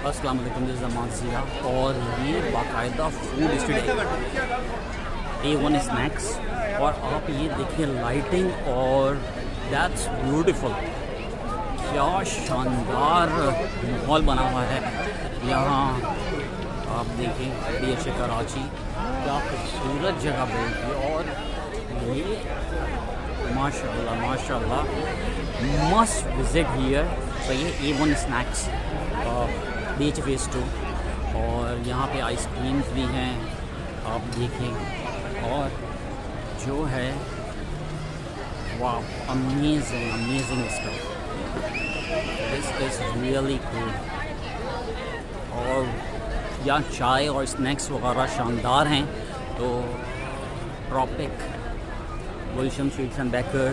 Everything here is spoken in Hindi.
अस्सलाम वालेकुम ज़िया और ये बाकायदा फूड स्ट्रीट A1 स्नैक्स और आप ये देखिए लाइटिंग और दैट्स ब्यूटीफुल। क्या शानदार माहौल बना हुआ है यहाँ। आप देखें DH कराची क्या खूबसूरत जगह बनती है और ये माशाल्लाह माशाल्लाह मस्ट विज़िट हियर। तो ये A1 स्नैक्स DH फेज़ 2 और यहाँ पे आइसक्रीम्स भी हैं आप देखें और जो है वाह amazing stuff. This is really cool. और यहाँ चाय और स्नैक्स वगैरह शानदार हैं। तो Tropic Gulshan sweets and baker